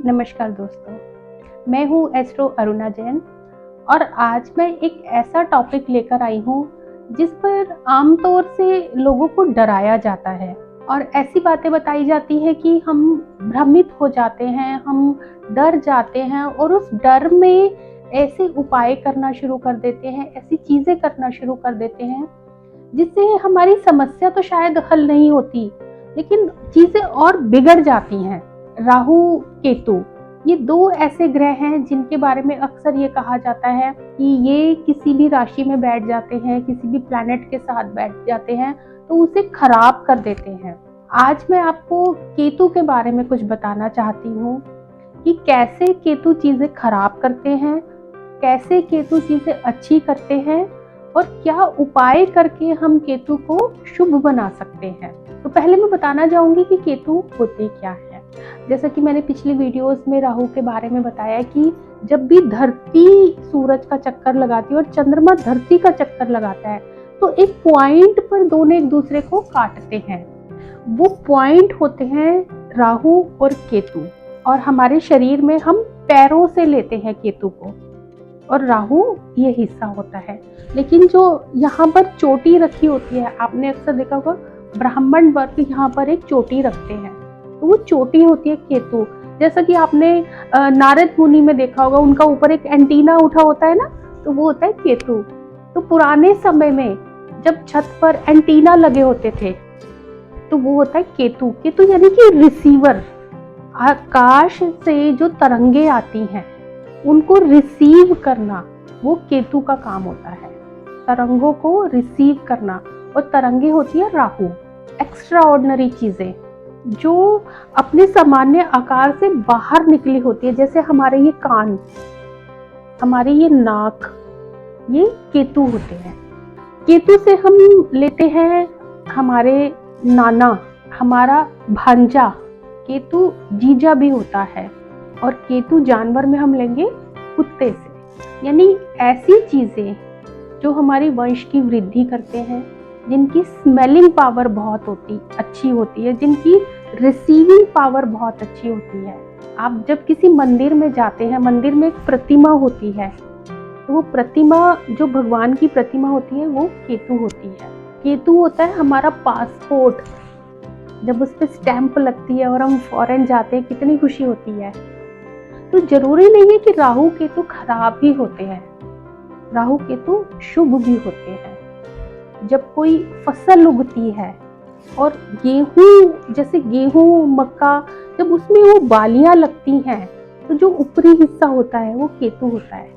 नमस्कार दोस्तों, मैं हूँ एस्ट्रो अरुणा जैन और आज मैं एक ऐसा टॉपिक लेकर आई हूँ जिस पर आमतौर से लोगों को डराया जाता है और ऐसी बातें बताई जाती है कि हम भ्रमित हो जाते हैं, हम डर जाते हैं और उस डर में ऐसे उपाय करना शुरू कर देते हैं, ऐसी चीज़ें करना शुरू कर देते हैं जिससे हमारी समस्या तो शायद हल नहीं होती, लेकिन चीज़ें और बिगड़ जाती हैं। राहु केतु ये दो ऐसे ग्रह हैं जिनके बारे में अक्सर ये कहा जाता है कि ये किसी भी राशि में बैठ जाते हैं, किसी भी प्लैनेट के साथ बैठ जाते हैं तो उसे खराब कर देते हैं। आज मैं आपको केतु के बारे में कुछ बताना चाहती हूँ कि कैसे केतु चीजें खराब करते हैं, कैसे केतु चीजें अच्छी करते हैं और क्या उपाय करके हम केतु को शुभ बना सकते हैं। तो पहले मैं बताना चाहूंगी कि केतु होते क्या है। जैसा कि मैंने पिछली वीडियोस में राहु के बारे में बताया कि जब भी धरती सूरज का चक्कर लगाती है और चंद्रमा धरती का चक्कर लगाता है तो एक पॉइंट पर दोनों एक दूसरे को काटते हैं। वो पॉइंट होते हैं राहु और केतु, और हमारे शरीर में हम पैरों से लेते हैं केतु को और राहु ये हिस्सा होता है। लेकिन जो यहाँ पर चोटी रखी होती है, आपने अक्सर देखा होगा ब्राह्मण वर्ग यहाँ पर एक चोटी रखते हैं, तो वो चोटी होती है केतु। जैसा कि आपने नारद मुनि में देखा होगा, उनका ऊपर एक एंटीना उठा होता है ना, तो वो होता है केतु। तो पुराने समय में जब छत पर एंटीना लगे होते थे तो वो होता है केतु। केतु यानी कि रिसीवर, आकाश से जो तरंगे आती हैं उनको रिसीव करना, वो केतु का काम होता है, तरंगों को रिसीव करना। और तरंगे होती है राहु, एक्स्ट्रा ऑर्डिनरी चीजें जो अपने सामान्य आकार से बाहर निकली होती है, जैसे हमारे ये कान, हमारे ये नाक, ये केतु होते हैं। केतु से हम लेते हैं हमारे नाना, हमारा भांजा, केतु जीजा भी होता है। और केतु जानवर में हम लेंगे कुत्ते से। यानी ऐसी चीजें जो हमारी वंश की वृद्धि करते हैं, जिनकी स्मेलिंग पावर बहुत अच्छी होती है, जिनकी रिसीविंग पावर बहुत अच्छी होती है। आप जब किसी मंदिर में जाते हैं, मंदिर में एक प्रतिमा होती है, तो वो प्रतिमा, जो भगवान की प्रतिमा होती है, वो केतु होती है। केतु होता है हमारा पासपोर्ट। जब उस पर स्टैंप लगती है और हम फॉरेन जाते हैं, कितनी खुशी होती है। तो जरूरी नहीं है कि राहु केतु खराब ही होते हैं, राहु केतु शुभ भी होते हैं। जब कोई फसल उगती है और गेहूं, जैसे गेहूं, मक्का, जब उसमें वो बालियां लगती हैं तो जो ऊपरी हिस्सा होता है वो केतु होता है,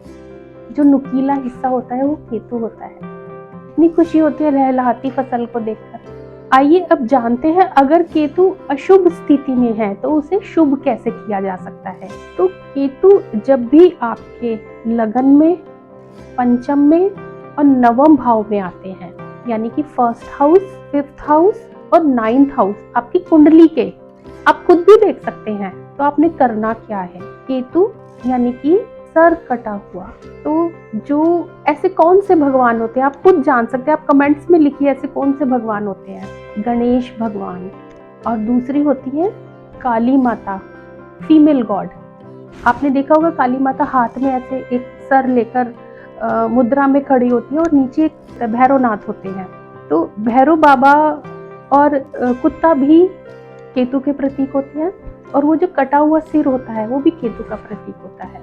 जो नुकीला हिस्सा होता है वो केतु होता है। इतनी खुशी होती है लहलहाती फसल को देखकर। आइए अब जानते हैं, अगर केतु अशुभ स्थिति में है तो उसे शुभ कैसे किया जा सकता है। तो केतु जब भी आपके लगन में, पंचम में और नवम भाव में आते हैं, यानी कि फर्स्ट हाउस, फिफ्थ हाउस और नाइन्थ हाउस आपकी कुंडली के, आप खुद भी देख सकते हैं, तो आपने करना क्या है। केतु यानी कि सर कटा हुआ। तो जो ऐसे कौन से भगवान होते हैं आप खुद जान सकते हैं, आप कमेंट्स में लिखिए ऐसे कौन से भगवान होते हैं। गणेश भगवान, और दूसरी होती है काली माता, फीमेल गॉड। आपने देखा होगा काली माता हाथ में ऐसे एक सर लेकर मुद्रा में खड़ी होती है और नीचे एक भैरवनाथ होते हैं। तो भैरव बाबा और कुत्ता भी केतु के प्रतीक होते हैं, और वो जो कटा हुआ सिर होता है वो भी केतु का प्रतीक होता है।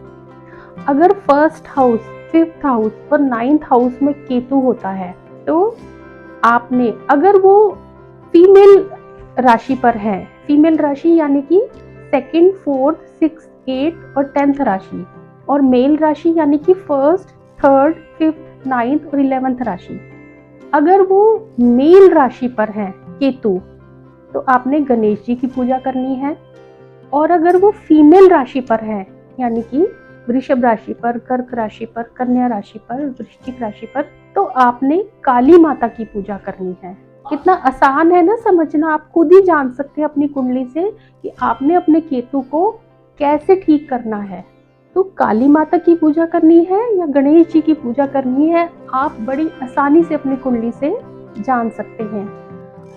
अगर फर्स्ट हाउस, फिफ्थ हाउस और नाइन्थ हाउस में केतु होता है तो आपने, अगर वो फीमेल राशि पर है, फीमेल राशि यानी कि सेकंड, फोर्थ, सिक्स, 8 और 10th राशि, और मेल राशि यानी कि फर्स्ट, थर्ड, फिफ्थ, 9th और 11th राशि, अगर वो मेल राशि पर है केतु तो आपने गणेश जी की पूजा करनी है। और अगर वो फीमेल राशि पर है, यानी कि वृषभ राशि पर, कर्क राशि पर, कन्या राशि पर, वृश्चिक राशि पर, तो आपने काली माता की पूजा करनी है। कितना आसान है ना समझना, आप खुद ही जान सकते हैं अपनी कुंडली से कि आपने अपने केतु को कैसे ठीक करना है। तो काली माता की पूजा करनी है या गणेश जी की पूजा करनी है, आप बड़ी आसानी से अपनी कुंडली से जान सकते हैं।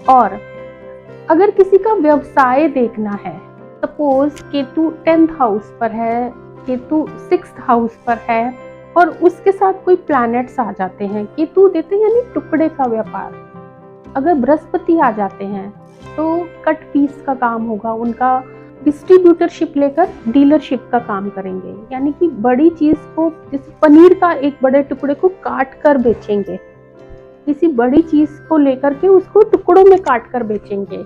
और अगर किसी का व्यवसाय देखना है सपोज केतु 10th हाउस पर है, केतु 6th हाउस पर है और उसके साथ कोई प्लैनेट्स आ जाते हैं, केतु देते हैं यानी टुकड़े का व्यापार। अगर बृहस्पति आ जाते हैं तो कट पीस का काम होगा उनका, डिस्ट्रीब्यूटरशिप लेकर डीलरशिप का काम करेंगे, यानी कि बड़ी चीज को, जैसे पनीर का एक बड़े टुकड़े को काट कर बेचेंगे, किसी बड़ी चीज को लेकर के उसको टुकड़ों में काट कर बेचेंगे।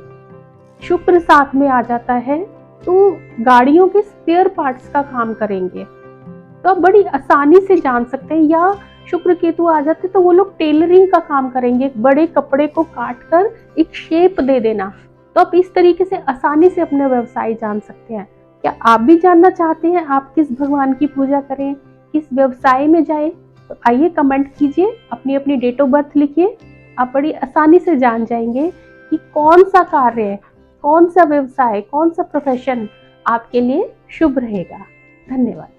शुक्र साथ में आ जाता है तो गाड़ियों के स्पेयर पार्ट्स का काम करेंगे, तो आप बड़ी आसानी से जान सकते हैं। या शुक्र केतु आ जाते तो वो लोग टेलरिंग का काम करेंगे, बड़े कपड़े को काट कर एक शेप दे देना। तो आप इस तरीके से आसानी से अपने व्यवसाय जान सकते हैं। क्या आप भी जानना चाहते हैं आप किस भगवान की पूजा करें, किस व्यवसाय में जाएं? तो आइए कमेंट कीजिए, अपनी अपनी डेट ऑफ बर्थ लिखिए। आप बड़ी आसानी से जान जाएंगे कि कौन सा कार्य, कौन सा व्यवसाय, कौन सा प्रोफेशन आपके लिए शुभ रहेगा। धन्यवाद।